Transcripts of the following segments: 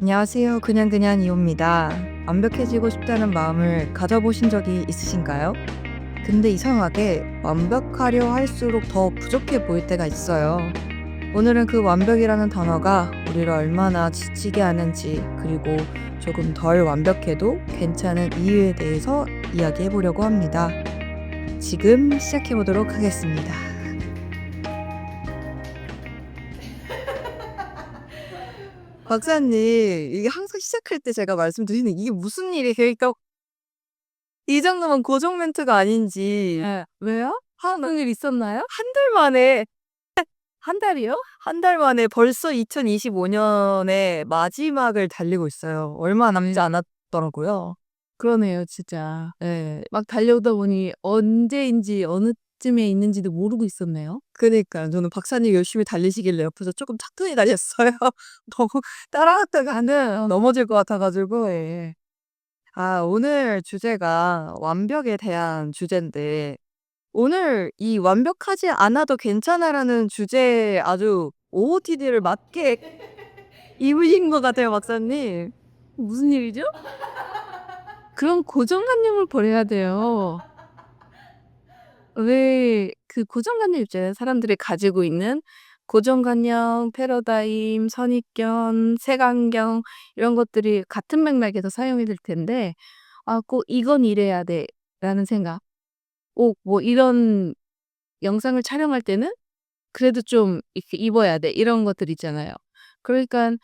안녕하세요. 그냥 이호입니다. 완벽해지고 싶다는 마음을 가져보신 적이 있으신가요? 근데 이상하게 완벽하려 할수록 더 부족해 보일 때가 있어요. 오늘은 그 완벽이라는 단어가 우리를 얼마나 지치게 하는지, 그리고 조금 덜 완벽해도 괜찮은 이유에 대해서 이야기해 보려고 합니다. 지금 시작해 보도록 하겠습니다. 박사님, 이게 항상 시작할 때 제가 말씀드리는 이게 무슨 일이에요? 이 정도면 고정 멘트가 아닌지. 예. 왜요? 한 무슨 일 있었나요? 한 달 만에 한 달이요? 한 달 만에 벌써 2025 년의 마지막을 달리고 있어요. 얼마 남지 않았더라고요. 그러네요 진짜. 예. 막 달려오다 보니 언제인지 어느 쯤에 있는지도 모르고 있었네요. 그니까요. 저는 박사님 열심히 달리시길래 옆에서 쪼끔 차분히 달렸어요. 너무 따라갔다가는 넘어질 것 같아 가지고. 예. 오늘 주제가 완벽에 대한 주제인데, 오늘 이 "완벽하지 않아도 괜찮아."라는 주제에 아주 OOTD를 맞게 입으신 것 같아요, 박사님. 무슨 일이죠? 그런 고정관념을 버려야 돼요. 왜 그 고정관념 있잖아요. 사람들이 가지고 있는 고정관념, 패러다임, 선입견, 색안경 이런 것들이 같은 맥락에서 사용이 될 텐데 꼭 '이건 이래야 돼.'라는 생각. 꼭 뭐 이런 영상을 촬영할 때는 그래도 좀 이렇게 입어야 돼 이런 것들 있잖아요. 그러니깐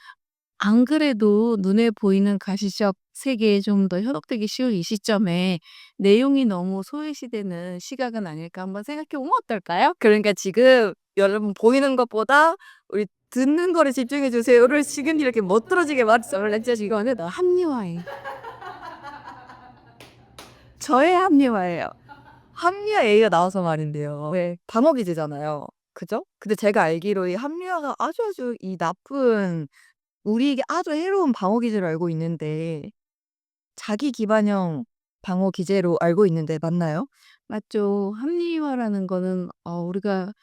안 그래도 눈에 보이는 가시적 세계에 좀 더 현혹되기 쉬운 이 시점에 '내용이 너무 소외시되는 시각은 아닐까.' 한번 생각해 보면 어떨까요? 그러니까 지금 여러분 보이는 것보다 우리 듣는 거에 집중해 주세요를 지금 이렇게 멋들어지게 말씀을 했죠, 지금. 이거는 합리화예요. 저의 합리화예요. 합리화 얘기가 나와서 말인데요. 네. 방어 기제잖아요. 그죠? 근데 제가 알기로 이 합리화가 아주 이 나쁜, 우리에게 아주 해로운 방어 기제로 알고 있는데, 자기 기반형 방어 기제로 알고 있는데 맞나요? 맞죠. 합리화라는 거는 우리가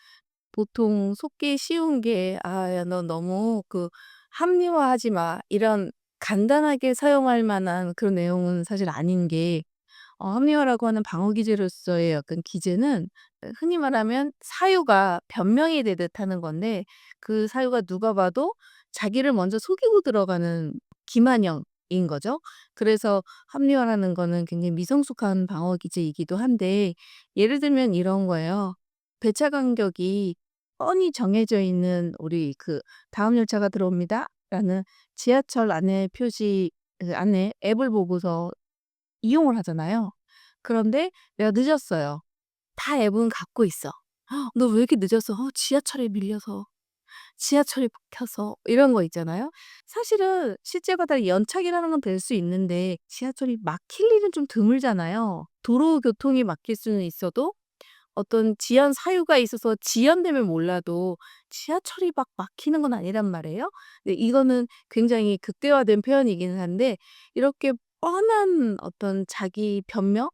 보통 속기 쉬운 게 '아 야 너 너무 합리화하지 마.' 이런 간단하게 사용할 만한 그런 내용은 사실 아닌 게 합리화라고 하는 방어 기제로서의 약간 기제는 흔히 말하면 사유가 변명이 되듯 하는 건데 그 사유가 누가 봐도 자기를 먼저 속이고 들어가는 기만형인 거죠. 그래서 합리화라는 거는 굉장히 미성숙한 방어 기제이기도 한데 예를 들면 이런 거예요. 배차 간격이 뻔히 정해져 있는 우리 "다음 열차가 들어옵니다."라는 지하철 안내 표시 안내 앱을 보고서 이용을 하잖아요. 그런데 내가 늦었어요. 다 앱은 갖고 있어. "너 왜 이렇게 늦었어?" 지하철에 밀려서. 지하철이 막혀서." 이런 거 있잖아요. 사실은 실제가 다 연착이라는 건 될 수 있는데 지하철이 막힐 일은 좀 드물잖아요. 도로 교통이 막힐 수는 있어도 어떤 지연 사유가 있어서 지연되면 몰라도 지하철이 막 막히는 건 아니란 말이에요. 근데 이거는 굉장히 극대화된 표현이기는 한데 이렇게 뻔한 어떤 자기 변명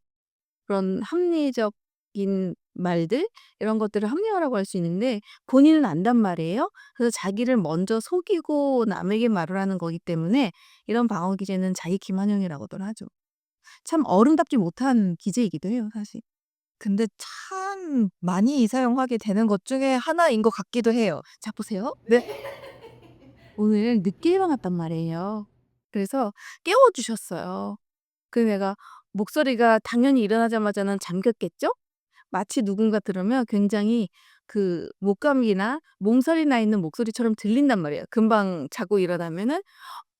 그런 합리적인 말들 이런 것들을 합리화라고 할 수 있는데 본인은 안단 말이에요. 그래서 자기를 먼저 속이고 남에게 말을 하는 거기 때문에 이런 방어 기제는 자기 기만형이라고들 하죠. 참 어른답지 못한 기제이기도 해요 사실. 근데 참 많이 사용하게 되는 것 중에 하나인 것 같기도 해요. 자 보세요. 네. 오늘 늦게 일어났단 말이에요. 그래서 깨워 주셨어요. 내가 목소리가 당연히 일어나자마자는 잠겼겠죠? 마치 누군가 들으면 굉장히 목감기나 몸살이 나 있는 목소리처럼 들린단 말이에요. 금방 자고 일어나면은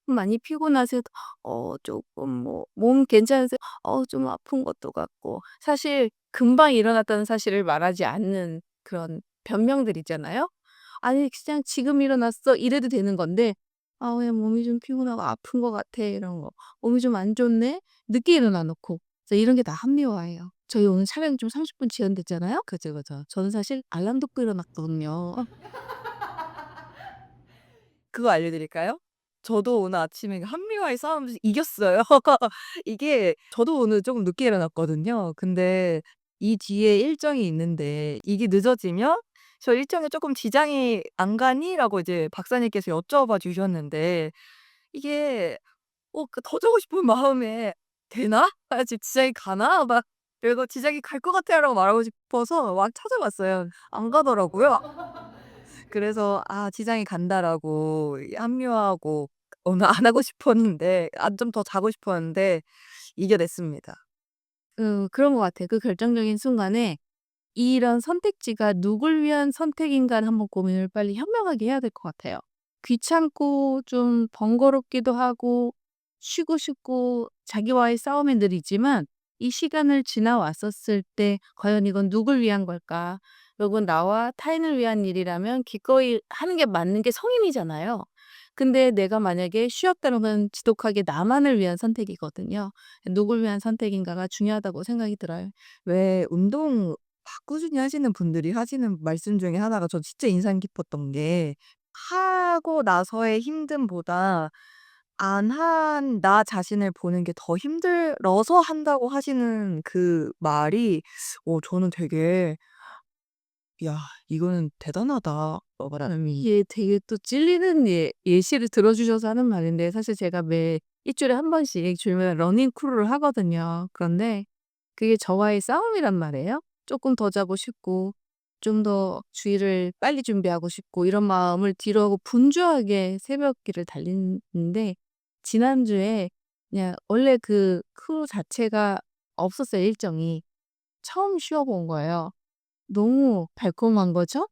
많이 피곤하세요? 쪼끔 몸 괜찮으세요? 좀 아픈 것도 같고. 사실 금방 일어났다는 사실을 말하지 않는 그런 변명들 있잖아요. 아니 그냥 "지금 일어났어." 이래도 되는 건데 그냥 몸이 좀 피곤하고 아픈 것 같아." 이런 거. "몸이 좀 안 좋네." 늦게 일어나 놓고. 그래서 이런 게 다 합리화예요. 저희 오늘 촬영이 좀 30분 지연됐잖아요. 그죠, 그죠. 저는 사실 알람 듣고 일어났거든요. 그거 알려드릴까요? 저도 오늘 아침에 한미와의 싸움에서 이겼어요. 이게 저도 오늘 조금 늦게 일어났거든요. 근데 이 뒤에 일정이 있는데 이게 늦어지면 "저 일정에 조금 지장이 안 가니?"라고 이제 박사님께서 여쭤봐 주셨는데, 이게 더 자고 싶은 마음에 '되나? 아 지금 지장이 가나?' 막 그리고 "지장이 갈 것 같아."라고 말하고 싶어서 막 찾아봤어요. 안 가더라고요. 그래서 '아 지장이 간다.'라고 합리화하고 오늘 안 하고 싶었는데 좀 더 자고 싶었는데 이겨냈습니다. 그런 것 같아요. 그 결정적인 순간에 이런 선택지가 누굴 위한 선택인가를 한번 고민을 빨리 현명하게 해야 될 것 같아요. 귀찮고 좀 번거롭기도 하고 쉬고 싶고 자기와의 싸움에 늘 있지만 이 시간을 지나왔었을 때 '과연 이건 누굴 위한 걸까?' 이건 나와 타인을 위한 일이라면 기꺼이 하는 게 맞는 게 성인이잖아요. 근데 내가 만약에 쉬었다는 건 지독하게 나만을 위한 선택이거든요. 누굴 위한 선택인가가 중요하다고 생각이 들어요. 왜 운동 막 꾸준히 하시는 분들이 하시는 말씀 중에 하나가 저 진짜 인상 깊었던 게 하고 나서의 힘듦보다 안 한 나 자신을 보는 게 더 힘들어서 한다고 하시는 그 말이 저는 되게 '야 이거는 대단하다.' 라는 이게 되게 또 찔리는 예시를 들어 주셔서 하는 말인데 사실 제가 매 일주일에 한 번씩 주말에 러닝 크루를 하거든요. 그런데 그게 저와의 싸움이란 말이에요. 쪼끔 더 자고 싶고 좀 더 주일을 빨리 준비하고 싶고 이런 마음을 뒤로하고 분주하게 새벽길을 달리는데 지난주에 그냥 원래 그 크루 자체가 없었어요, 일정이. 처음 쉬어 본 거예요. 너무 달콤한 거죠?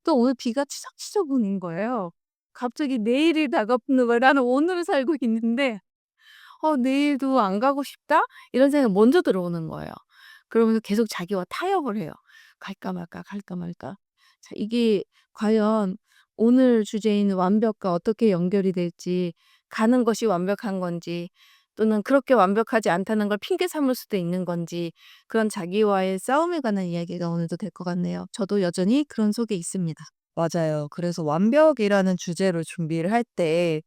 또 오늘 비가 치적치적 오는 거예요. 갑자기 내일이 다가오는 거예요. 나는 오늘을 살고 있는데 '내일도 안 가고 싶다.' 이런 생각이 먼저 들어오는 거예요. 그러면서 계속 자기와 타협을 해요. '갈까 말까, 갈까 말까.' 자 이게 과연 오늘 주제인 완벽과 어떻게 연결이 될지 가는 것이 완벽한 건지 또는 그렇게 완벽하지 않다는 걸 핑계 삼을 수도 있는 건지 그런 자기와의 싸움에 관한 이야기가 오늘도 될 것 같네요. 저도 여전히 그런 속에 있습니다. 맞아요. 그래서 완벽이라는 주제로 준비를 할 때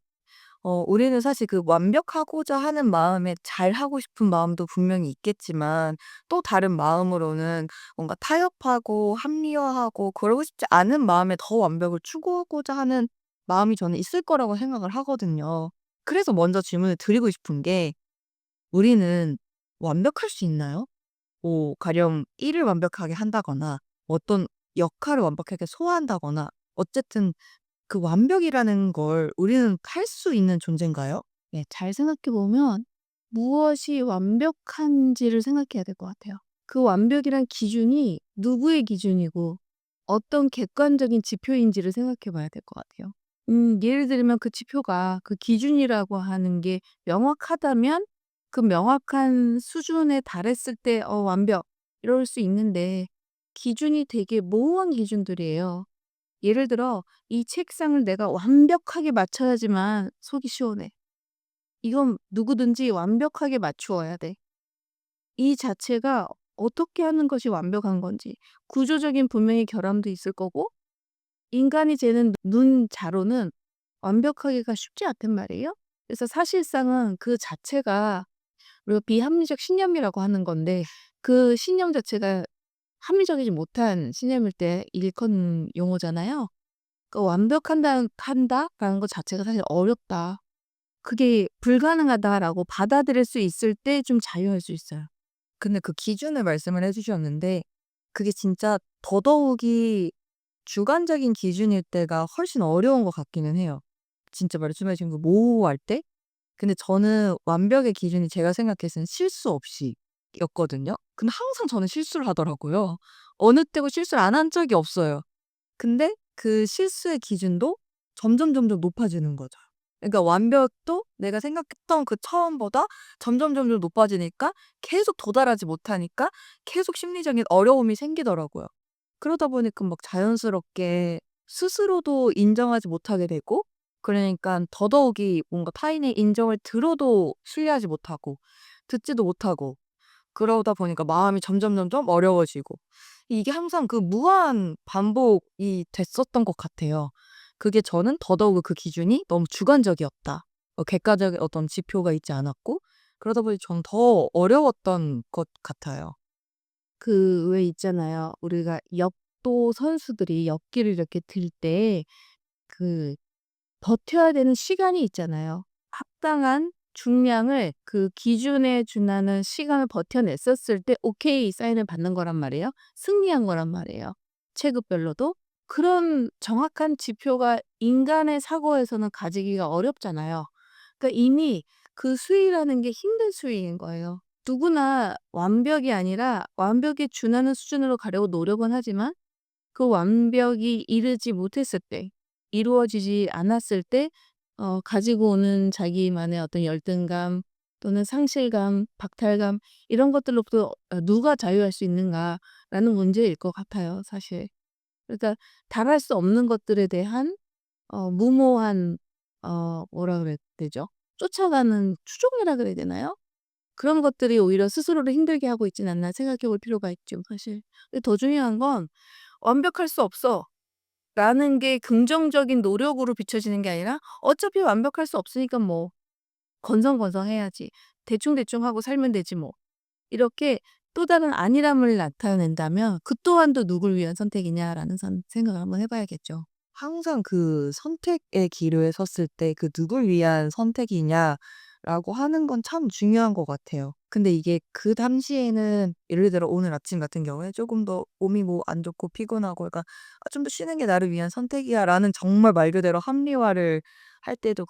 우리는 사실 그 완벽하고자 하는 마음에 잘하고 싶은 마음도 분명히 있겠지만 또 다른 마음으로는 뭔가 타협하고 합리화하고 그러고 싶지 않은 마음에 더 완벽을 추구하고자 하는 마음이 저는 있을 거라고 생각을 하거든요. 그래서 먼저 질문을 드리고 싶은 게 우리는 완벽할 수 있나요? 뭐 가령 일을 완벽하게 한다거나 어떤 역할을 완벽하게 소화한다거나 어쨌든 그 완벽이라는 걸 우리는 할 수 있는 존재인가요? 네. 잘 생각해 보면 무엇이 완벽한지를 생각해야 될 것 같아요. 그 완벽이란 기준이 누구의 기준이고 어떤 객관적인 지표인지를 생각해 봐야 될 것 같아요. 예를 들면 그 지표가 그 기준이라고 하는 게 명확하다면 그 명확한 수준에 달했을 때 완벽 이럴 수 있는데 기준이 되게 모호한 기준들이에요. 예를 들어 이 책상을 내가 완벽하게 맞춰야지만 속이 시원해. 이건 누구든지 완벽하게 맞추어야 돼. 이 자체가 어떻게 하는 것이 완벽한 건지 구조적인 분명히 결함도 있을 거고 인간이 재는 눈자로는 완벽하기가 쉽지 않단 말이에요. 그래서 사실상은 그 자체가 우리가 비합리적 신념이라고 하는 건데 그 신념 자체가 합리적이지 못한 신념일 때 일컫는 용어잖아요. 그 한다라는 것 자체가 사실 어렵다. 그게 불가능하다라고 받아들일 수 있을 때 좀 자유할 수 있어요. 근데 그 기준을 말씀을 해 주셨는데 그게 진짜 더더욱이 주관적인 기준일 때가 훨씬 어려운 것 같기는 해요. 진짜 말씀하신 그 모호할 때? 근데 저는 완벽의 기준이 제가 생각했을 땐 실수 없이 였거든요. 근데 항상 저는 실수를 하더라고요. 어느 때고 실수를 안 한 적이 없어요. 근데 그 실수의 기준도 점점 높아지는 거죠. 그러니까 완벽도 내가 생각했던 그 처음보다 점점 높아지니까 계속 도달하지 못하니까 계속 심리적인 어려움이 생기더라고요. 그러다 보니까 막 자연스럽게 스스로도 인정하지 못하게 되고 그러니깐 더더욱이 뭔가 타인의 인정을 들어도 신뢰하지 못하고 듣지도 못하고 그러다 보니까 마음이 점점 어려워지고 이게 항상 그 무한 반복이 됐었던 것 같아요. 그게 저는 더더욱 그 기준이 너무 주관적이었다. 객관적인 어떤 지표가 있지 않았고 그러다 보니 전 더 어려웠던 것 같아요. 그 왜 있잖아요. 우리가 역도 선수들이 역기를 이렇게 들 때 그 버텨야 되는 시간이 있잖아요. 합당한 중량을 그 기준에 준하는 시간을 버텨냈었을 때 오케이 사인을 받는 거란 말이에요. 승리한 거란 말이에요. 체급별로도. 그런 정확한 지표가 인간의 사고에서는 가지기가 어렵잖아요. 그러니까 이미 그 수위라는 게 힘든 수위인 거예요. 누구나 완벽이 아니라 완벽에 준하는 수준으로 가려고 노력은 하지만 그 완벽이 이르지 못했을 때, 이루어지지 않았을 때 가지고 오는 자기만의 어떤 열등감 또는 상실감, 박탈감 이런 것들로부터 누가 자유할 수 있는가라는 문제일 것 같아요, 사실. 그러니까 달할 수 없는 것들에 대한 무모한 뭐라 그래야 되죠? 쫓아가는 추종이라 그래야 되나요? 그런 것들이 오히려 스스로를 힘들게 하고 있진 않나 생각해 볼 필요가 있죠, 사실. 근데 더 중요한 건 '완벽할 수 없어.' 라는 게 긍정적인 노력으로 비춰지는 게 아니라 '어차피 완벽할 수 없으니까 뭐 건성건성해야지. 대충대충 하고 살면 되지 뭐.' 이렇게 또 다른 안일함을 나타낸다면 '그 또한도 누굴 위한 선택이냐.'라는 생각을 한번 해 봐야겠죠. 항상 그 선택의 기로에 섰을 때 그 '누굴 위한 선택이냐.'라고 하는 건 참 중요한 것 같아요. 근데 이게 그 당시에는 예를 들어 오늘 아침 같은 경우에 조금 더 몸이 뭐 안 좋고 피곤하고 그러니까 '아 좀 더 쉬는 게 나를 위한 선택이야.'라는 정말 말 그대로 합리화를 할 때도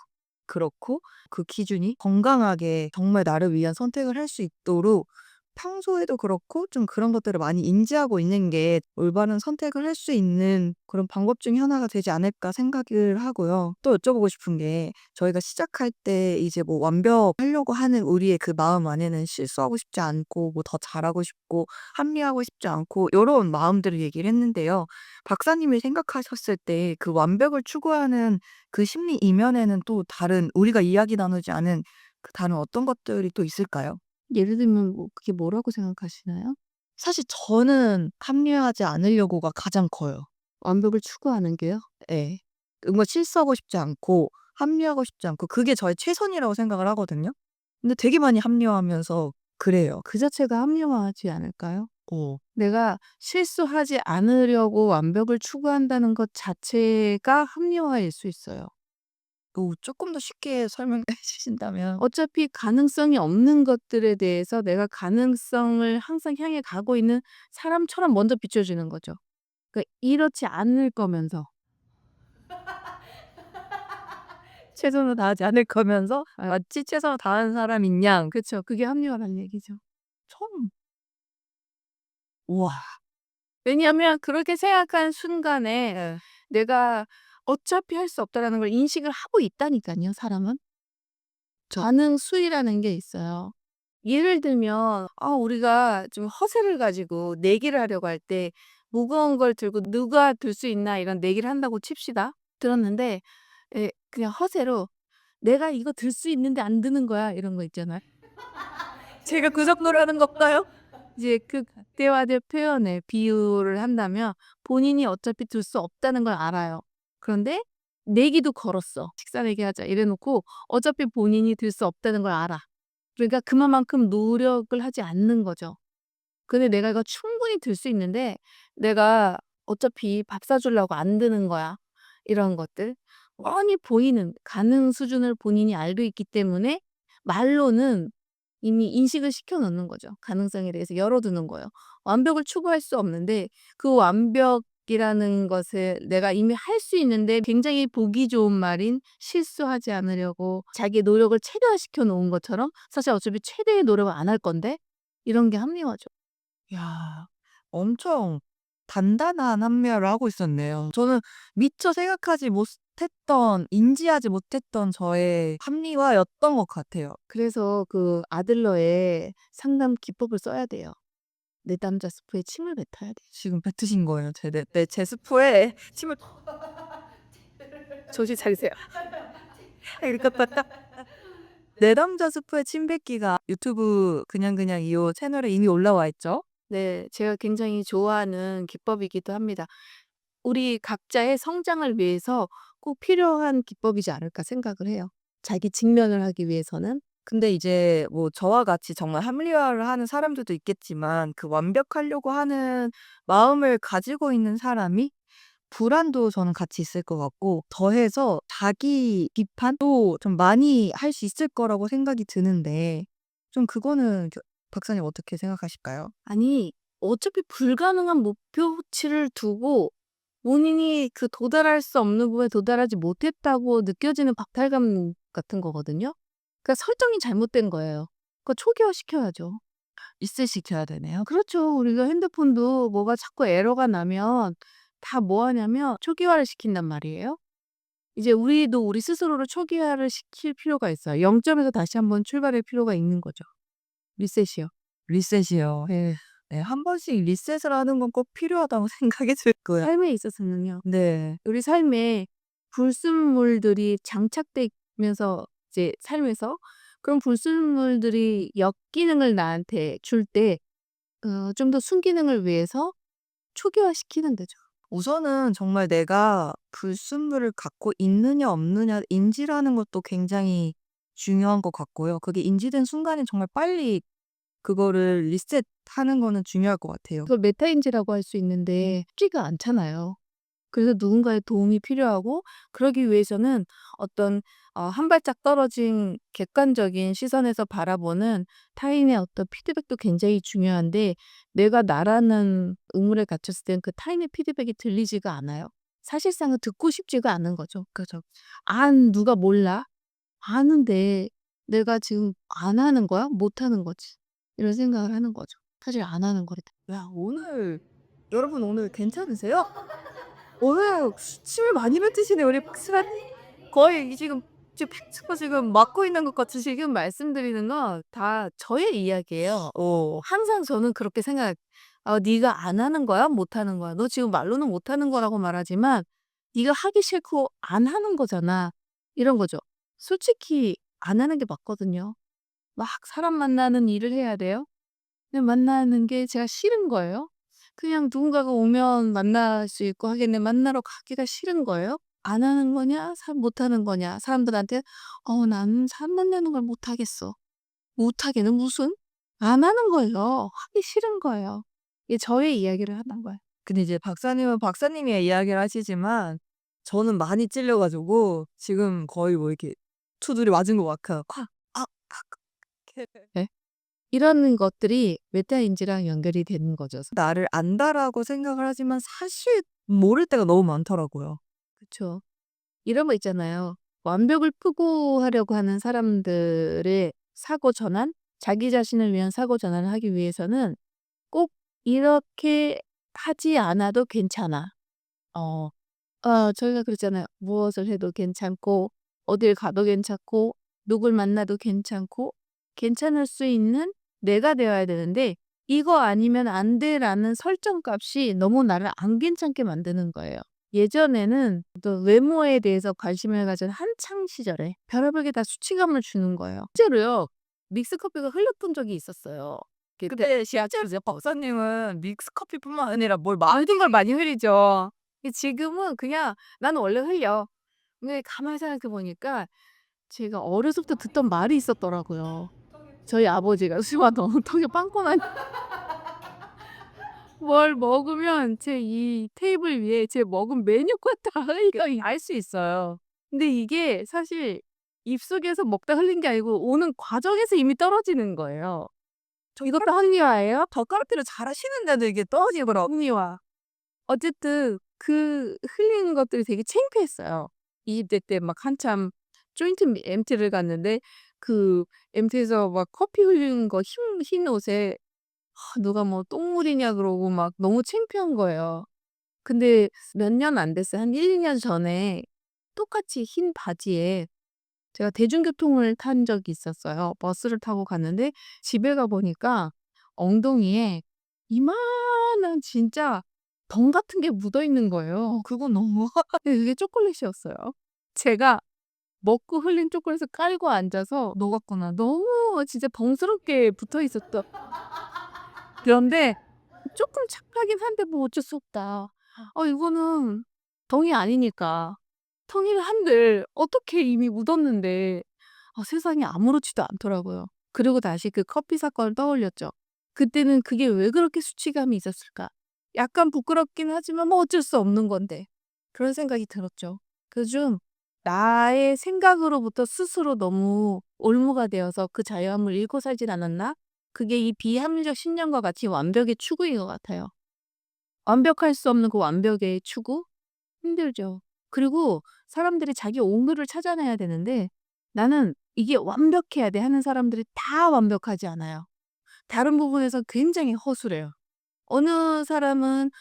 그렇고 그 기준이 건강하게 정말 나를 위한 선택을 할 수 있도록 평소에도 그렇고 좀 그런 것들을 많이 인지하고 있는 게 '올바른 선택을 할 수 있는 그런 방법 중에 하나가 되지 않을까.' 생각을 하고요. 또 여쭤보고 싶은 게 저희가 시작할 때 이제 뭐 완벽하려고 하는 우리의 그 마음 안에는 실수하고 싶지 않고 뭐 더 잘하고 싶고 합리화하고 싶지 않고 요런 마음들을 얘기를 했는데요. 박사님이 생각하셨을 때 그 완벽을 추구하는 그 심리 이면에는 또 다른 우리가 이야기 나누지 않은 그 다른 어떤 것들이 또 있을까요? 예를 들면 뭐 그게 뭐라고 생각하시나요? 사실 저는 합리화하지 않으려고가 가장 커요. 완벽을 추구하는 게요? 예. 뭔가 실수하고 싶지 않고 합리화하고 싶지 않고 그게 저의 최선이라고 생각을 하거든요. 근데 되게 많이 합리화하면서 그래요. 그 자체가 합리화하지 않을까요? 어. 내가 실수하지 않으려고 완벽을 추구한다는 것 자체가 합리화일 수 있어요. 쪼끔 더 쉽게 설명해 주신다면. 어차피 가능성이 없는 것들에 대해서 내가 가능성을 항상 향해 가고 있는 사람처럼 먼저 비춰지는 거죠. 그러니까 이렇지 않을 거면서. 최선을 다하지 않을 거면서 아 마치 최선을 다하는 사람인 양. 그쵸. 그게 합리화라는 얘기죠. 처음 우와. 왜냐하면 그렇게 생각한 순간에 예. 내가 어차피 할 수 없다라는 걸 인식을 하고 있다니깐요, 사람은. 저 반응 수위라는 게 있어요. 예를 들면 우리가 좀 허세를 가지고 내기를 하려고 할 때 무거운 걸 들고 '누가 들 수 있나.' 이런 내기를 한다고 칩시다. 들었는데 그냥 허세로 "내가 이거 들 수 있는데 안 드는 거야." 이런 거 있잖아요. 제가 그 정도라는 건가요? 이제 그 극대화된 표현에 비유를 한다면 본인이 어차피 들 수 없다는 걸 알아요. 그런데 내기도 걸었어. "식사 내기하자." 이래 놓고 어차피 본인이 들 수 없다는 걸 알아. 그러니까 그만큼 노력을 하지 않는 거죠. 근데 내가 이거 충분히 들 수 있는데 내가 어차피 밥 사주려고 안 드는 거야. 이런 것들. 뻔히 보이는 가능 수준을 본인이 알고 있기 때문에 말로는 이미 인식을 시켜 놓는 거죠. 가능성에 대해서 열어 두는 거예요. 완벽을 추구할 수 없는데 그 완벽이라는 것을 내가 이미 할 수 있는데 굉장히 보기 좋은 말인 실수하지 않으려고 자기의 노력을 최대화시켜 놓은 것처럼 사실 어차피 최대의 노력을 안 할 건데 이런 게 합리화죠. 야. 엄청 단단한 합리화를 하고 있었네요. 저는 미처 생각하지 못했던 인지하지 못했던 저의 합리화였던 것 같아요. 그래서 그 아들러의 상담 기법을 써야 돼요. 내담자 스프에 침을 뱉어야 돼요. 지금 뱉으신 거예요. 제 스프에 침을 정신 차리세요. 이렇게 내담자 스프에 침 뱉기가 유튜브 그냥 이호 채널에 이미 올라와 있죠? 네. 제가 굉장히 좋아하는 기법이기도 합니다. 우리 각자의 성장을 위해서 꼭 필요한 기법이지 않을까 생각을 해요. 자기 직면을 하기 위해서는. 근데 이제 뭐 저와 같이 정말 합리화를 하는 사람들도 있겠지만 그 완벽하려고 하는 마음을 가지고 있는 사람이 불안도 저는 같이 있을 것 같고 더해서 자기 비판도 좀 많이 할 수 있을 거라고 생각이 드는데 좀 그거는 박사님 어떻게 생각하실까요? 아니, 어차피 불가능한 목표치를 두고 본인이 그 도달할 수 없는 부분에 도달하지 못했다고 느껴지는 박탈감 같은 거거든요. 그러니까 설정이 잘못된 거예요. 그거 초기화시켜야죠. 리셋시켜야 되네요. 그렇죠. 우리가 핸드폰도 뭐가 자꾸 에러가 나면 다 뭐 하냐면 초기화를 시킨단 말이에요. 이제 우리도 우리 스스로를 초기화를 시킬 필요가 있어요. 0점에서 다시 한번 출발할 필요가 있는 거죠. 리셋이요. 리셋이요. 네. 네. 한 번씩 리셋을 하는 건 꼭 필요하다고 생각이 들고요. 삶에 있어서는요. 네. 우리 삶에 불순물들이 장착되면서 이제 삶에서 그런 불순물들이 역기능을 나한테 줄 때 좀 더 순기능을 위해서 초기화시키는 거죠. 우선은 정말 내가 불순물을 갖고 있느냐 없느냐 인지라는 것도 굉장히 중요한 것 같고요. 그게 인지된 순간에 정말 빨리 그거를 리셋하는 거는 중요할 것 같아요. 그걸 메타인지라고 할 수 있는데 쉽지가 않잖아요. 그래서 누군가의 도움이 필요하고 그러기 위해서는 어떤 한 발짝 떨어진 객관적인 시선에서 바라보는 타인의 어떤 피드백도 굉장히 중요한데 내가 나라는 의무를 갖췄을 땐 그 타인의 피드백이 들리지가 않아요. 사실상은 듣고 싶지가 않은 거죠. 그죠. 누가 몰라? 아는데 내가 지금 안 하는 거야? 못 하는 거지. 이런 생각을 하는 거죠. 사실 안 하는 거랬다. 야, 여러분 오늘 괜찮으세요? 오늘 침을 많이 뱉으시네요, 우리 박사님. 거의 지금 팩트가 지금 맞고 있는 것 같이 지금 말씀드리는 건 다 저의 이야기예요. 항상 저는 그렇게 네가 안 하는 거야? 못 하는 거야? 너 지금 말로는 못 하는 거라고 말하지만 네가 하기 싫고 안 하는 거잖아. 이런 거죠. 솔직히 안 하는 게 맞거든요. 막 사람 만나는 일을 해야 돼요. 근데 만나는 게 제가 싫은 거예요. 그냥 누군가가 오면 만날 수 있고 하겠네. 만나러 가기가 싫은 거예요. 안 하는 거냐? 못 하는 거냐? 사람들한테 나는 사람 만나는 걸 못 하겠어. 못 하기는 무슨? 안 하는 거예요. 하기 싫은 거예요. 이게 저의 이야기를 하는 거예요. 근데 이제 박사님은 박사님의 이야기를 하시지만 저는 많이 찔려 가지고 지금 거의 뭐 이렇게 투들이 맞은 것 같아요. 콱. 아. 이렇게. 네. 이런 것들이 메타인지랑 연결이 되는 거죠. 나를 안다라고 생각을 하지만 사실 모를 때가 너무 많더라고요. 그쵸. 이런 거 있잖아요. 완벽을 추구하려고 하는 사람들의 사고 전환, 자기 자신을 위한 사고 전환을 하기 위해서는 꼭 이렇게 하지 않아도 괜찮아. 어, 저희가 그랬잖아요. 무엇을 해도 괜찮고, 어딜 가도 괜찮고, 누굴 만나도 괜찮고, 괜찮을 수 있는 내가 되어야 되는데, 이거 아니면 안 돼라는 설정값이 너무 나를 안 괜찮게 만드는 거예요. 예전에는 또 외모에 대해서 관심을 가진 한창 시절에 별의별 게 다 수치감을 주는 거예요. 실제로요. 믹스커피가 흘렸던 적이 있었어요. 근데 실제로 이제 박사님은 믹스 커피뿐만 아니라 뭘 모든 걸 많이 흘리죠. 지금은 그냥 나는 원래 흘려. 근데 가만히 생각해 보니까 제가 어려서부터 듣던 말이 있었더라고요. 저희 아버지가 "수아 너 턱에 빵꾸 나니" 뭘 먹으면 제 이 테이블 위에 제 먹은 메뉴가 다 흘려 알 수 있어요. 근데 이게 사실 입속에서 먹다 흘린 게 아니고 오는 과정에서 이미 떨어지는 거예요. 이것도 합리화예요? 젓가락질을 잘하시는데도 이게 떨어지더라고요. 합리화. 어쨌든 그 흘리는 것들이 되게 창피했어요. 20대 때 막 한참 조인트 MT를 갔는데 그 MT에서 막 커피 흘리는 거 흰 옷에 누가 뭐 똥물이냐 그러고 막 너무 창피한 거예요. 근데 몇 년 안 됐어요. 한 1-2년 전에 똑같이 흰 바지에 제가 대중교통을 탄 적이 있었어요. 버스를 타고 갔는데 집에 가 보니까 엉덩이에 이만한 진짜 덩 같은 게 묻어 있는 거예요. 그건 너무 근데 그게 초콜릿이었어요. 제가 먹고 흘린 초콜릿을 깔고 앉아서 녹았구나. 너무 진짜 덩스럽게 붙어 있었던 그런데 쪼끔 착하긴 한데 뭐 어쩔 수 없다. 이거는 덩이 아니니까. 덩이를 한들 어떻게 이미 묻었는데 세상이 아무렇지도 않더라고요. 그리고 다시 그 커피 사건을 떠올렸죠. 그때는 그게 왜 그렇게 수치감이 있었을까? 약간 부끄럽긴 하지만 뭐 어쩔 수 없는 건데. 그런 생각이 들었죠. 좀 나의 생각으로부터 스스로 너무 올무가 되어서 그 자유함을 잃고 살진 않았나? 그게 이 비합리적 신념과 같이 완벽의 추구인 것 같아요. 완벽할 수 없는 그 완벽의 추구? 힘들죠. 그리고 사람들이 자기 옹호를 찾아내야 되는데 나는 이게 완벽해야 돼 하는 사람들이 다 완벽하지 않아요. 다른 부분에서 굉장히 허술해요. 어느 사람은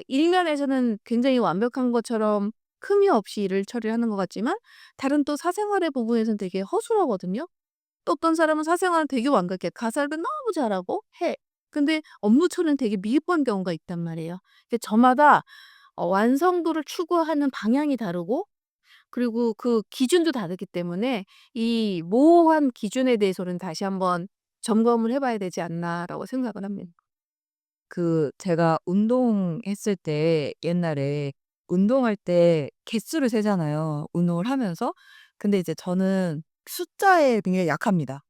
일면에서는 굉장히 완벽한 것처럼 흠이 없이 일을 처리하는 것 같지만 다른 또 사생활의 부분에서는 되게 허술하거든요. 또 어떤 사람은 사생활은 되게 완벽해. 가사를 너무 잘하고 해. 근데 업무 처리는 되게 미흡한 경우가 있단 말이에요. 저마다 완성도를 추구하는 방향이 다르고 그리고 그 기준도 다르기 때문에 이 모호한 기준에 대해서는 다시 한번 점검을 해 봐야 되지 않나라고 생각을 합니다. 제가 운동했을 때 옛날에 운동할 때 개수를 세잖아요, 운동을 하면서. 근데 이제 저는 숫자에 굉장히 약합니다.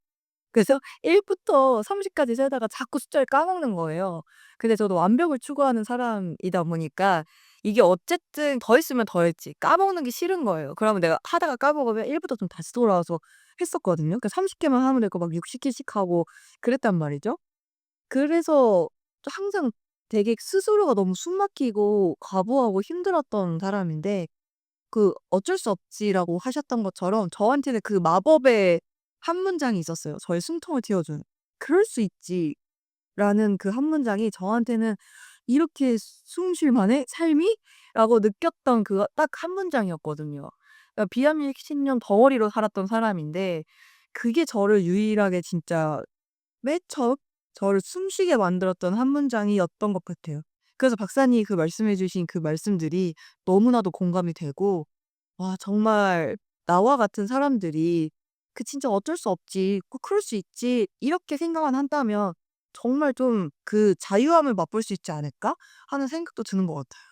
그래서 1 부터 30 까지 세다가 자꾸 숫자를 까먹는 거예요. 근데 저도 완벽을 추구하는 사람이다 보니까 이게 어쨌든 더 했으면 더 했지 까먹는 게 싫은 거예요. 그러면 내가 하다가 까먹으면 1 부터 좀 다시 돌아와서 했었거든요. 그러니까 30 개만 하면 되고 막 60 개씩 하고 그랬단 말이죠. 그래서 항상 되게 스스로가 너무 숨 막히고 과부하고 힘들었던 사람인데 "어쩔 수 없지."라고 하셨던 것처럼 저한테는 그 마법의 한 문장이 있었어요. 저의 숨통을 틔워주는. "그럴 수 있지."라는 그 한 문장이 저한테는 '이렇게 숨 쉴 만해? 삶이?' 라고 느꼈던 그 딱 한 문장이었거든요. 그러니까 비합리신념 덩어리로 살았던 사람인데 그게 저를 유일하게 진짜 맨 처음 저를 숨쉬게 만들었던 한 문장이었던 것 같아요. 그래서 박사님이 말씀해 주신 그 말씀들이 너무나도 공감이 되고 '와 정말 나와 같은 사람들이 진짜 어쩔 수 없지. 꼭 그럴 수 있지.' 이렇게 생각만 한다면 정말 좀 '그 자유함을 맛볼 수 있지 않을까?' 하는 생각도 드는 것 같아요.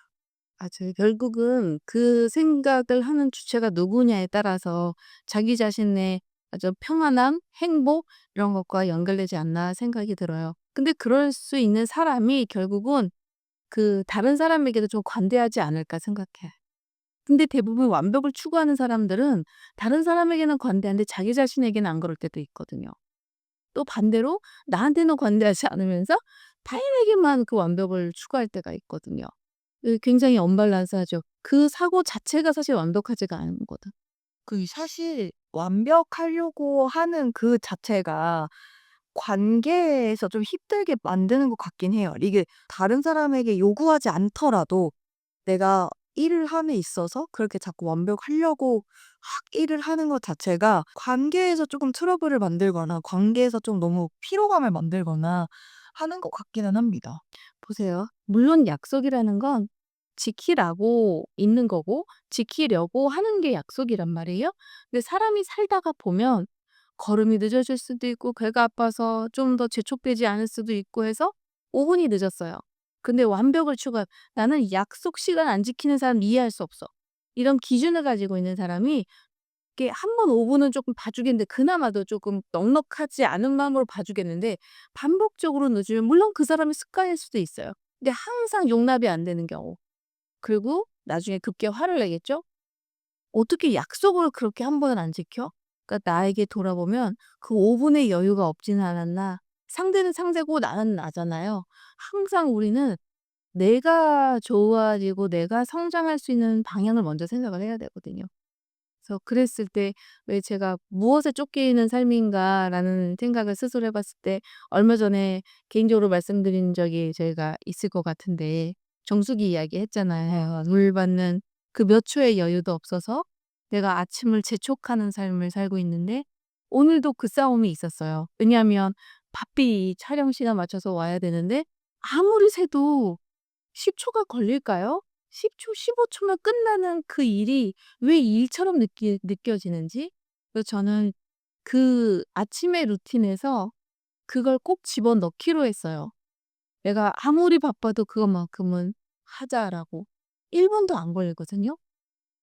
맞아요. 결국은 그 생각을 하는 주체가 누구냐에 따라서 자기 자신의 아주 평안함, 행복 이런 것과 연결되지 않나 생각이 들어요. 근데 그럴 수 있는 사람이 결국은 다른 사람에게도 좀 관대하지 않을까 생각해요. 근데 대부분 완벽을 추구하는 사람들은 다른 사람에게는 관대한데 자기 자신에게는 안 그럴 때도 있거든요. 또 반대로 나한테는 관대하지 않으면서 타인에게만 그 완벽을 추구할 때가 있거든요. 굉장히 언밸런스하죠. 그 사고 자체가 사실 완벽하지가 않은 거든. 사실 완벽하려고 하는 그 자체가 관계에서 좀 힘들게 만드는 것 같긴 해요. 이게 다른 사람에게 요구하지 않더라도 내가 일을 함에 있어서 그렇게 자꾸 완벽하려고 막 일을 하는 것 자체가 관계에서 조금 트러블을 만들거나 관계에서 좀 너무 피로감을 만들거나 하는 것 같기는 합니다. 보세요. 물론 약속이라는 건 지키라고 있는 거고 지키려고 하는 게 약속이란 말이에요. 근데 사람이 살다가 보면 걸음이 늦어질 수도 있고 배가 아파서 좀 더 재촉되지 않을 수도 있고 해서 5 분이 늦었어요. 근데 완벽을 추구한 '나는 약속 시간 안 지키는 사람 이해할 수 없어.' 이런 기준을 가지고 있는 사람이 이게 한 번 5 분은 쪼끔 봐주겠는데 그나마도 쪼끔 넉넉하지 않은 마음으로 봐주겠는데 반복적으로 늦으면 물론 그 사람의 습관일 수도 있어요. 근데 항상 용납이 안 되는 경우. 그리고 나중에 급기야 화를 내겠죠? '어떻게 약속을 그렇게 한 번을 안 지켜?' 그러니까 나에게 돌아보면 그 5 분의 여유가 없지는 않았나. 상대는 상대고 나는 나잖아요. 항상 우리는 내가 좋아지고 내가 성장할 수 있는 방향을 먼저 생각을 해야 되거든요. 그래서 그랬을 때 왜 제가 '무엇에 쫓기는 삶인가.'라는 생각을 스스로 해 봤을 때 얼마 전에 개인적으로 말씀드린 적이 제가 있을 것 같은데 정수기 이야기 했잖아요. 물 받는 그 몇 초의 여유도 없어서 내가 아침을 재촉하는 삶을 살고 있는데 오늘도 그 싸움이 있었어요. 왜냐하면 바삐 촬영 시간 맞춰서 와야 되는데 아무리 새도 10 초가 걸릴까요? 10 초, 15 초면 끝나는 그 일이 왜 일처럼 느껴지는지 그래서 저는 그 아침의 루틴에서 그걸 꼭 집어넣기로 했어요. 내가 아무리 바빠도 그것만큼은 하자라고. 1 분도 안 걸리거든요.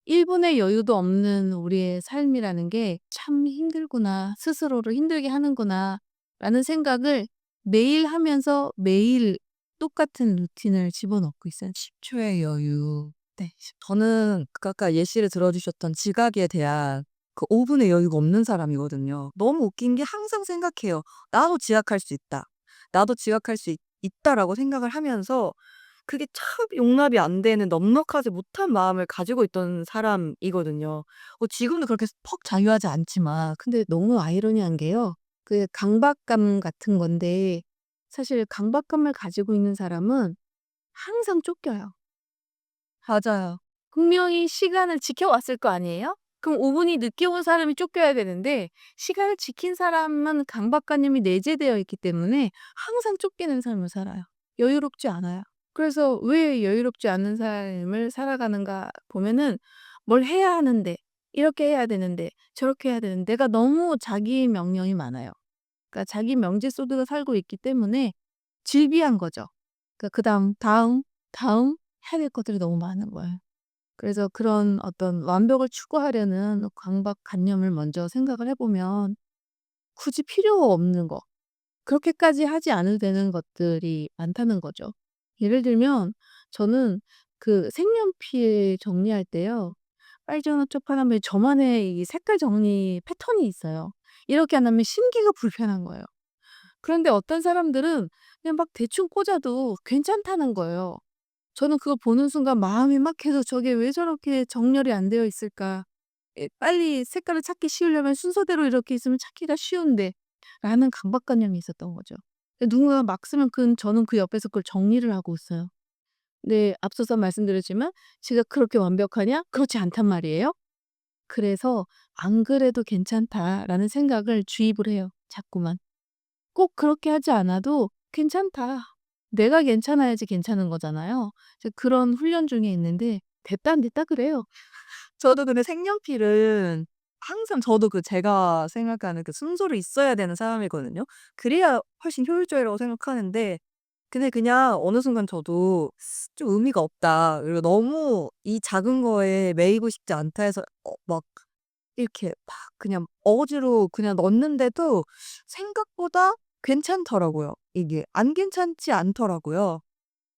1 분의 여유도 없는 우리의 삶이라는 게 '참 힘들구나. 스스로를 힘들게 하는구나.'라는 생각을 매일 하면서 매일 똑같은 루틴을 집어넣고 있어요. 10 초의 여유. 네. 저는 아까 예시를 들어 주셨던 지각에 대한 그 5 분의 여유가 없는 사람이거든요. 너무 웃긴 게 항상 생각해요. '나도 지각할 수 있다. 나도 지각할 수 있다.'라고 생각을 하면서 그게 참 용납이 안 되는 넉넉하지 못한 마음을 가지고 있던 사람이거든요. 지금도 그렇게 퍽 자유하지 않지만. 근데 너무 아이러니한 게요. 그 강박감 같은 건데 사실 강박감을 가지고 있는 사람은 항상 쫓겨요. 맞아요. 분명히 시간을 지켜왔을 거 아니에요? 그럼 5 분이 늦게 온 사람이 쫓겨야 되는데 시간을 지킨 사람은 강박관념이 내재되어 있기 때문에 항상 쫓기는 삶을 살아요. 여유롭지 않아요. 그래서 왜 여유롭지 않은 삶을 살아가는가 보면은 뭘 해야 하는데 이렇게 해야 되는데 저렇게 해야 되는데 내가 너무 자기 명령이 많아요. 그러니까 자기 명제 속에서 살고 있기 때문에 질비한 거죠. 그러니까 그다음, 다음 해야 될 것들이 너무 많은 거예요. 그래서 그런 어떤 완벽을 추구하려는 강박관념을 먼저 생각을 해 보면 굳이 필요 없는 거, 그렇게까지 하지 않아도 되는 것들이 많다는 거죠. 예를 들면 저는 그 색연필 정리할 때요. 빨주노 쪽파남에 저만의 이 색깔 정리 패턴이 있어요. 이렇게 안 하면 심기가 불편한 거예요. 그런데 어떤 사람들은 그냥 막 대충 꽂아도 괜찮다는 거예요. 저는 그걸 보는 순간 마음이 막해서 '저게 왜 저렇게 정렬이 안 되어 있을까? 예, 빨리 색깔을 찾기 쉬우려면 순서대로 이렇게 있으면 찾기가 쉬운데.'라는 강박관념이 있었던 거죠. 누군가가 막 쓰면 저는 그 옆에서 그걸 정리를 하고 있어요. 네, 앞서서 말씀드렸지만 제가 그렇게 완벽하냐? 그렇지 않단 말이에요. 그래서 '안 그래도 괜찮다.'라는 생각을 주입을 해요, 자꾸만. 꼭 그렇게 하지 않아도 괜찮다. 내가 괜찮아야지 괜찮은 거잖아요. 이제 그런 훈련 중에 있는데 됐다 안 됐다 그래요. 저도 근데 색연필은 항상 저도 제가 생각하는 그 순서로 있어야 되는 사람이거든요. 그래야 훨씬 효율적이라고 생각하는데 근데 그냥 어느 순간 저도 '좀 의미가 없다. 그리고 너무 이 작은 거에 매이고 싶지 않다.' 해서 막 이렇게 막 그냥 억지로 그냥 넣었는데도 생각보다 괜찮더라고요. 이게 안 괜찮지 않더라고요.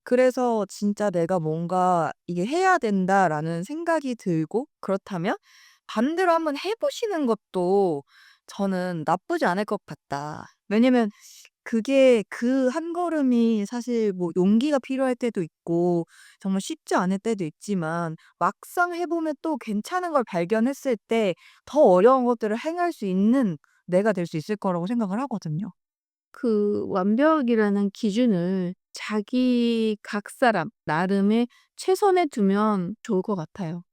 그래서 진짜 '내가 뭔가 이게 해야 된다.'라는 생각이 들고 그렇다면 반대로 한번 해 보시는 것도 저는 나쁘지 않을 것 같다. 왜냐면 그게 그 한 걸음이 사실 뭐 용기가 필요할 때도 있고 정말 쉽지 않을 때도 있지만 막상 해 보면 또 괜찮은 걸 발견했을 때 더 어려운 것들을 행할 수 있는 내가 될 수 있을 거라고 생각을 하거든요. 그 완벽이라는 기준을 자기 각 사람 나름의 최선에 두면 좋을 것 같아요.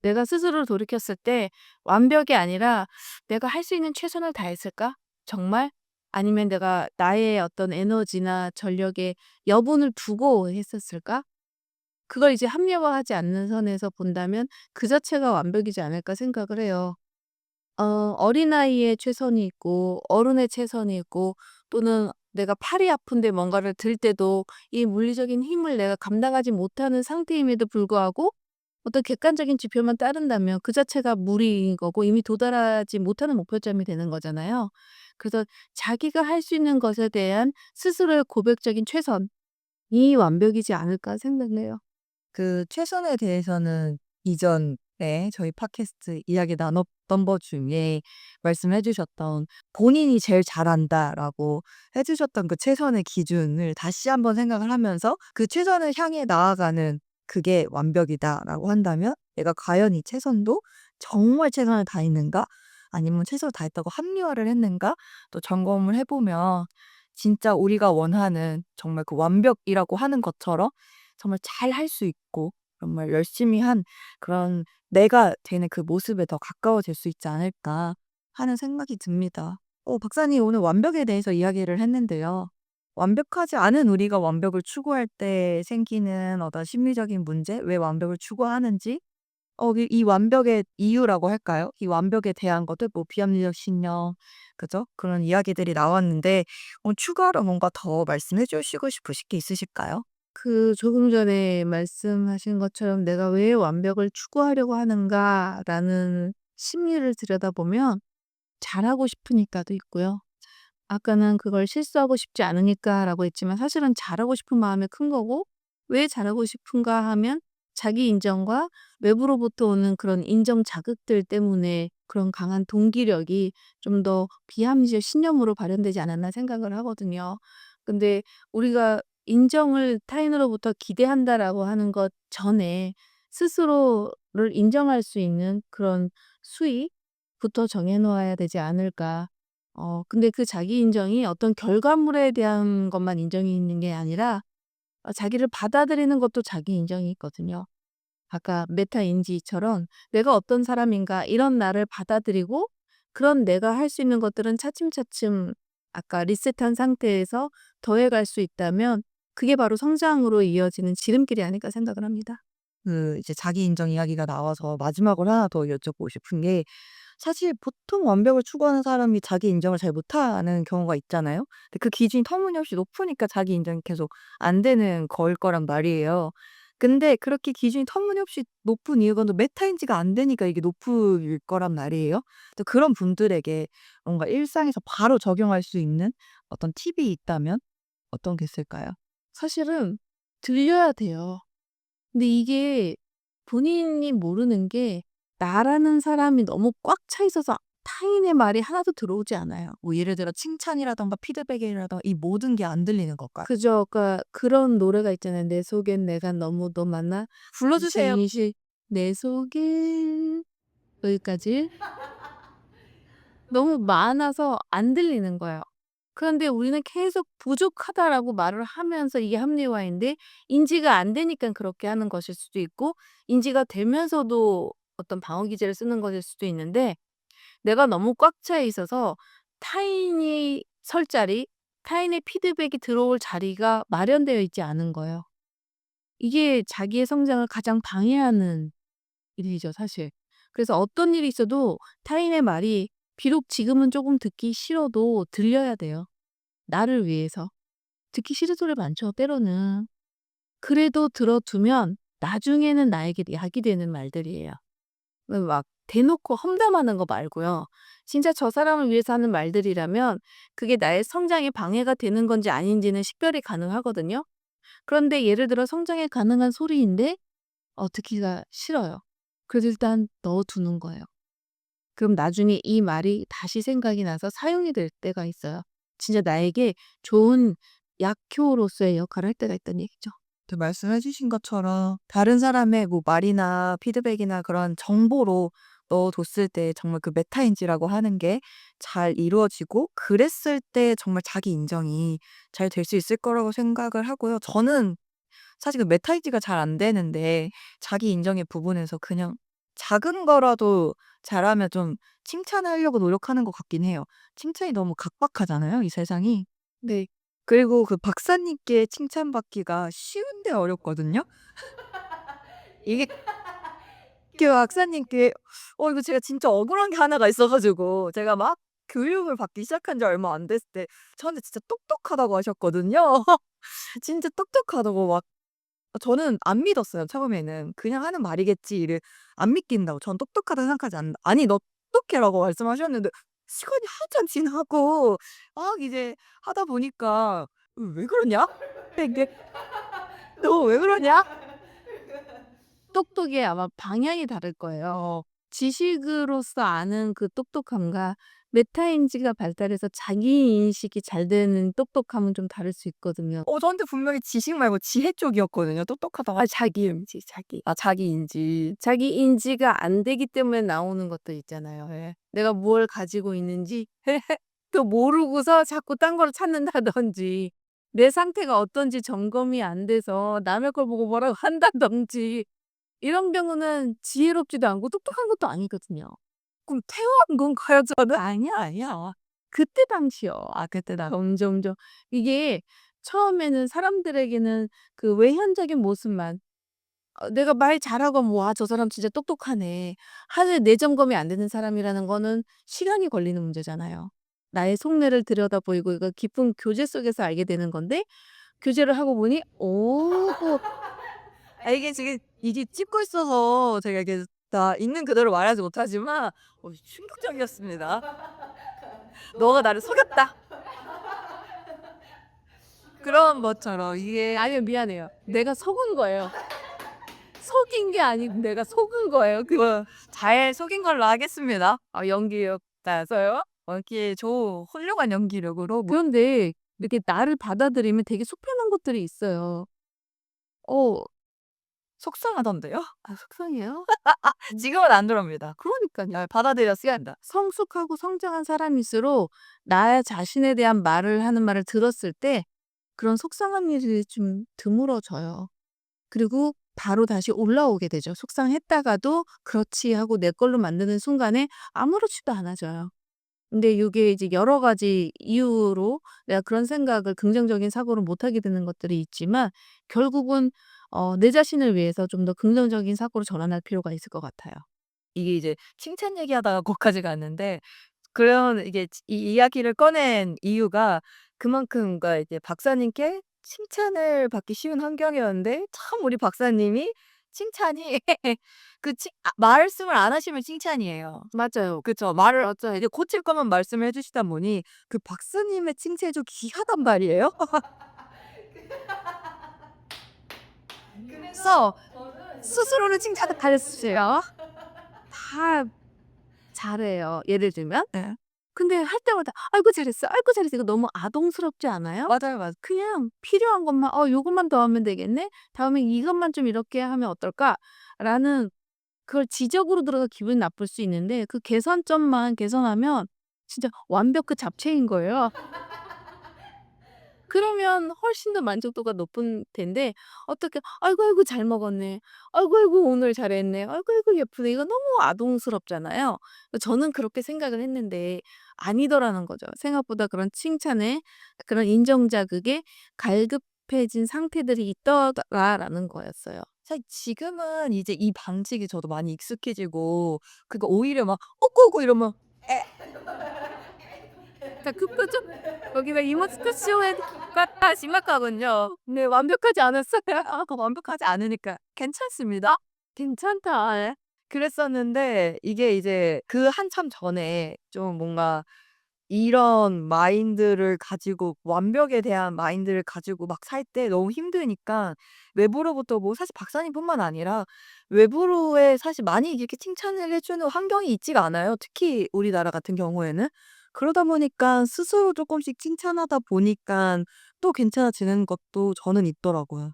내가 스스로 돌이켰을 때 완벽이 아니라 '내가 할 수 있는 최선을 다했을까? 정말?' 아니면 '내가 나의 어떤 에너지나 전력에 여분을 두고 했었을까?' 그걸 이제 합리화하지 않는 선에서 본다면 '그 자체가 완벽이지 않을까?' 생각을 해요. 어린아이의 최선이 있고 어른의 최선이 있고 또는 내가 팔이 아픈데 뭔가를 들 때도 이 물리적인 힘을 내가 감당하지 못하는 상태임에도 불구하고 어떤 객관적인 지표만 따른다면 그 자체가 무리인 거고 이미 도달하지 못하는 목표점이 되는 거잖아요. 그래서 자기가 할 수 있는 것에 대한 스스로의 고백적인 최선이 완벽이지 않을까 생각해요. 그 최선에 대해서는 이전에 저희 팟캐스트 이야기 나눴던 것 중에 말씀해 주셨던 본인이 제일 잘한다라고 해 주셨던 그 최선의 기준을 다시 한번 생각을 하면서 그 최선을 향해 나아가는 그게 완벽이다라고 한다면 내가 과연 이 최선도 정말 최선을 다했는가? 아니면 최선을 다했다고 합리화를 했는가? 또 점검을 해 보면 진짜 우리가 원하는 정말 그 완벽이라고 하는 것처럼 정말 잘 할 수 있고 정말 열심히 한 그런 내가 되는 그 모습에 더 가까워질 수 있지 않을까 하는 생각이 듭니다. 박사님 오늘 완벽에 대해서 이야기를 했는데요. 완벽하지 않은 우리가 완벽을 추구할 때 생기는 어떤 심리적인 문제, 왜 완벽을 추구하는지, 이 완벽의 이유라고 할까요? 이 완벽에 대한 것들, 뭐 비합리적 신념, 그죠? 그런 이야기들이 나왔는데, 추가로 뭔가 더 말씀해 주시고 싶으신 게 있으실까요? 조금 전에 말씀하신 것처럼 '내가 왜 완벽을 추구하려고 하는가.'라는 심리를 들여다보면 잘하고 싶으니까도 있고요. 아까는 '그걸 실수하고 싶지 않으니까.'라고 했지만 사실은 잘하고 싶은 마음이 큰 거고 왜 잘하고 싶은가 하면 자기 인정과 외부로부터 오는 그런 인정 자극들 때문에 그런 강한 동기력이 좀 더 비합리적 신념으로 발현되지 않았나 생각을 하거든요. 근데 우리가 인정을 타인으로부터 기대한다라고 하는 것 전에 스스로를 인정할 수 있는 그런 수위부터 정해 놓아야 되지 않을까. 근데 그 자기 인정이 어떤 결과물에 대한 것만 인정이 있는 게 아니라 자기를 받아들이는 것도 자기 인정이 있거든요. 아까 메타 인지처럼 '내가 어떤 사람인가.' 이런 나를 받아들이고 그런 내가 할 수 있는 것들은 차츰차츰 아까 리셋한 상태에서 더해갈 수 있다면 그게 바로 성장으로 이어지는 지름길이 아닐까 생각을 합니다. 이제 자기 인정 이야기가 나와서 마지막으로 하나 더 여쭙고 싶은 게 사실 보통 완벽을 추구하는 사람이 자기 인정을 잘 못하는 경우가 있잖아요. 근데 그 기준이 터무니없이 높으니까 자기 인정이 계속 안 되는 거일 거란 말이에요. 근데 그렇게 기준이 터무니없이 높은 이유가 또 메타인지가 안 되니까 이게 높을 거란 말이에요. 또 그런 분들에게 뭔가 일상에서 바로 적용할 수 있는 어떤 팁이 있다면 어떤 게 있을까요? 사실은 들려야 돼요. 근데 이게 본인이 모르는 게 나라는 사람이 너무 꽉 차 있어서 타인의 말이 하나도 들어오지 않아요. 뭐 예를 들어 칭찬이라든가 피드백이라든가 이 모든 게 안 들리는 것까요? 그죠. 그러니까 그런 노래가 있잖아요. 내 속엔 내가 너무도 많아. 불러주세요. 진실 내 속엔 여기까지 너무 많아서 안 들리는 거예요. 그런데 우리는 계속 "부족하다."라고 말을 하면서 이게 합리화인데 인지가 안 되니깐 그렇게 하는 것일 수도 있고 인지가 되면서도 어떤 방어 기제를 쓰는 것일 수도 있는데 내가 너무 꽉 차 있어서 타인이 설 자리, 타인의 피드백이 들어올 자리가 마련되어 있지 않은 거예요. 이게 자기의 성장을 가장 방해하는 일이죠 사실. 그래서 어떤 일이 있어도 타인의 말이 비록 지금은 조금 듣기 싫어도 들려야 돼요, 나를 위해서. 듣기 싫은 소리 많죠 때로는. 그래도 들어두면 나중에는 나에게 약이 되는 말들이에요. 막 대놓고 험담하는 거 말고요. 진짜 저 사람을 위해서 하는 말들이라면 그게 나의 성장에 방해가 되는 건지 아닌지는 식별이 가능하거든요. 그런데 예를 들어 성장에 가능한 소리인데 듣기가 싫어요. 그래서 일단 넣어 두는 거예요. 그럼 나중에 이 말이 다시 생각이 나서 사용이 될 때가 있어요. 진짜 나에게 좋은 약효로서의 역할을 할 때가 있다는 얘기죠. 그 말씀해 주신 것처럼 다른 사람의 뭐 말이나 피드백이나 그런 정보로 넣어뒀을 때 정말 그 메타인지라고 하는 게 잘 이루어지고 그랬을 때 정말 자기 인정이 잘 될 수 있을 거라고 생각을 하고요. 저는 사실 그 메타인지가 잘 안 되는데 자기 인정의 부분에서 그냥 작은 거라도 잘하면 좀 칭찬하려고 노력하는 것 같긴 해요. 칭찬이 너무 각박하잖아요, 이 세상이. 네. 그리고 그 박사님께 칭찬받기가 쉬운데 어렵거든요. 이게 그 박사님께 이거 제가 진짜 억울한 게 하나가 있어 가지고 제가 막 교육을 받기 시작한 지 얼마 안 됐을 때 저한테 진짜 똑똑하다고 하셨거든요. 진짜 똑똑하다고 막 저는 안 믿었어요 처음에는. '그냥 하는 말이겠지.' 이를 안 믿긴다고. 전 똑똑하다 생각하지 않는다. "아니 너 똑똑해."라고 말씀하셨는데 시간이 한참 지나고 막 이제 하다 보니까 "왜 그러냐?" 이게 "너 왜 그러냐?" 똑똑이 아마 방향이 다를 거예요. 지식으로서 아는 그 똑똑함과 메타인지가 발달해서 자기 인식이 잘 되는 똑똑함은 좀 다를 수 있거든요. 저한테 분명히 지식 말고 지혜 쪽이었거든요. 똑똑하다고 자기 인지, 자기. 자기 인지. 자기 인지가 안 되기 때문에 나오는 것들 있잖아요. 예. 내가 뭘 가지고 있는지 또 모르고서 자꾸 딴 거를 찾는다든지 내 상태가 어떤지 점검이 안 돼서 남의 걸 보고 뭐라고 한다든지 이런 경우는 지혜롭지도 않고 똑똑한 것도 아니거든요. 그럼 태어난 건가요 저는? 아니야, 아니야. 그때 당시요. 그때 나 점점점 이게 처음에는 사람들에게는 그 외현적인 모습만 내가 말 잘하고 하면 '와 저 사람 진짜 똑똑하네.' 하늘 내 점검이 안 되는 사람이라는 거는 시간이 걸리는 문제잖아요. 나의 속내를 들여다보이고 이거 깊은 교제 속에서 알게 되는 건데 교제를 하고 보니 이게 지금 이게 찍고 있어서 제가 이게 다 있는 그대로 말하지 못하지만 충격적이었습니다. "너가 나를 속였다." 그런 것처럼 이게 아니요 미안해요. 내가 속은 거예요. 속인 게 아니고 내가 속은 거예요. 잘 속인 걸로 하겠습니다. 연기력 따서요. 이렇게 훌륭한 연기력으로 그런데 이렇게 나를 받아들이면 되게 속편한 것들이 있어요. 어 속상하던데요? 속상해요? 지금은 안 그럽니다. 그러니깐요. 받아들였습니다. 성숙하고 성장한 사람일수록 나 자신에 대한 말을 하는 말을 들었을 때 그런 속상한 일이 좀 드물어져요. 그리고 바로 다시 올라오게 되죠. 속상했다가도 그렇지 하고 내 걸로 만드는 순간에 아무렇지도 않아져요. 근데 이게 이제 여러 가지 이유로 내가 그런 생각을 긍정적인 사고를 못 하게 되는 것들이 있지만 결국은 내 자신을 위해서 좀 더 긍정적인 사고로 전환할 필요가 있을 것 같아요. 이게 이제 칭찬 얘기하다가 거기까지 갔는데 그런 이게 이 이야기를 꺼낸 이유가 그만큼 그러니까 이제 박사님께 칭찬을 받기 쉬운 환경이었는데 참 우리 박사님이 칭찬이 말씀을 안 하시면 칭찬이에요. 맞아요. 그쵸. 말을 맞아요. 이제 고칠 거면 말씀을 해 주시다 보니 그 박사님의 칭찬이 좀 귀하단 말이에요. 그래서 스스로를 칭찬을 다 했어요. 다 잘해요. 예를 들면 네. 근데 할 때마다 "아이고 잘했어. 아이고 잘했어." 이거 너무 아동스럽지 않아요? 맞아요, 맞아요. 그냥 필요한 것만 요것만 더 하면 되겠네. 다음에 이것만 좀 이렇게 하면 어떨까?'라는 그걸 지적으로 들어서 기분이 나쁠 수 있는데 그 개선점만 개선하면 진짜 완벽 그 잡채인 거예요. 그러면 훨씬 더 만족도가 높은 텐데 어떻게 "아이고, 아이고 잘 먹었네. 아이고, 아이고 오늘 잘했네. 아이고, 아이고 예쁘네." 이거 너무 아동스럽잖아요. 저는 그렇게 생각을 했는데 아니더라는 거죠. 생각보다 그런 칭찬에 그런 인정 자극에 갈급해진 상태들이 있더라라는 거였어요. 사실 지금은 이제 이 방식이 저도 많이 익숙해지고 오히려 막 "어구어구." 이러면 자 그 표정 거기가 이모티콘 같다 심각하군요. 네 완벽하지 않았어요. 완벽하지 않으니까 괜찮습니다. 괜찮다. 예. 그랬었는데 이게 이제 그 한참 전에 좀 뭔가 이런 마인드를 가지고 완벽에 대한 마인드를 가지고 막 살 때 너무 힘드니까 외부로부터 뭐 사실 박사님뿐만 아니라 외부로의 사실 많이 이렇게 칭찬을 해 주는 환경이 있지가 않아요, 특히 우리나라 같은 경우에는. 그러다 보니까 스스로 쪼끔씩 칭찬하다 보니깐 또 괜찮아지는 것도 저는 있더라고요.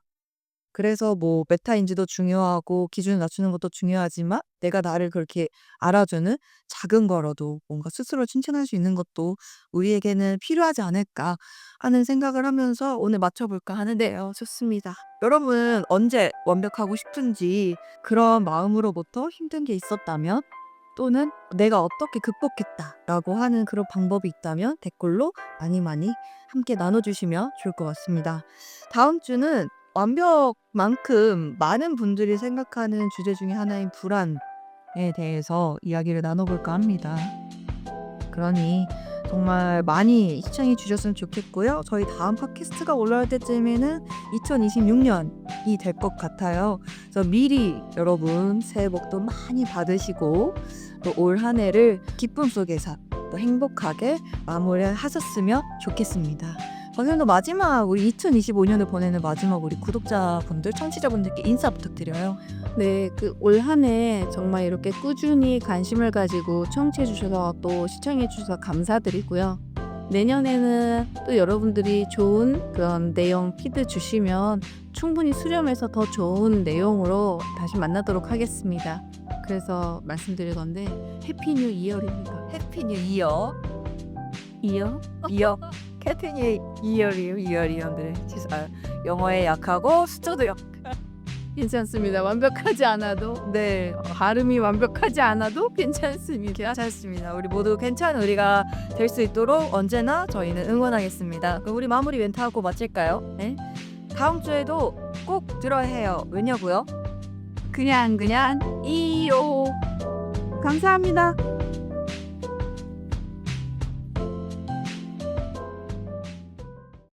그래서 뭐 메타인지도 중요하고 기준을 낮추는 것도 중요하지만 내가 나를 그렇게 알아주는 작은 거라도 뭔가 스스로 칭찬할 수 있는 것도 우리에게는 필요하지 않을까 하는 생각을 하면서 오늘 맞춰 볼까 하는데요. 좋습니다. 여러분 언제 완벽하고 싶은지 그런 마음으로부터 힘든 게 있었다면 또는 '내가 어떻게 극복했다.'라고 하는 그런 방법이 있다면 댓글로 많이 많이 함께 나눠 주시면 좋을 것 같습니다. 다음 주는 완벽만큼 많은 분들이 생각하는 주제 중에 하나인 불안에 대해서 이야기를 나눠 볼까 합니다. 그러니 정말 많이 시청해 주셨으면 좋겠고요. 저희 다음 팟캐스트가 올라올 때쯤에는 2026년이 될 것 같아요. 그래서 미리 여러분 새해 복도 많이 받으시고 또 올 한 해를 기쁨 속에서 또 행복하게 마무리하셨으면 좋겠습니다. 선생님도 마지막 우리 2025년을 보내는 마지막 우리 구독자분들, 청취자분들께 인사 부탁드려요. 네. 올 한 해 정말 이렇게 꾸준히 관심을 가지고 청취해 주셔서 또 시청해 주셔서 감사드리고요. 내년에는 또 여러분들이 좋은 그런 내용 피드 주시면 충분히 수렴해서 더 좋은 내용으로 다시 만나도록 하겠습니다. 그래서 말씀드릴 건데 해피 뉴 이어입니다. 해피 뉴 이어. 이어? 이어. 해피 뉴 이어리요. 이어리언들. 영어에 약하고 숫자도 약. 괜찮습니다. 완벽하지 않아도 네. 발음이 완벽하지 않아도 괜찮습니다. 괜찮습니다. 우리 모두 괜찮은 우리가 될 수 있도록 언제나 저희는 응원하겠습니다. 그럼 우리 마무리 멘트하고 마칠까요? 네. 다음 주에도 꼭 들어야 해요. 왜냐고요? 그냥 이요. 감사합니다.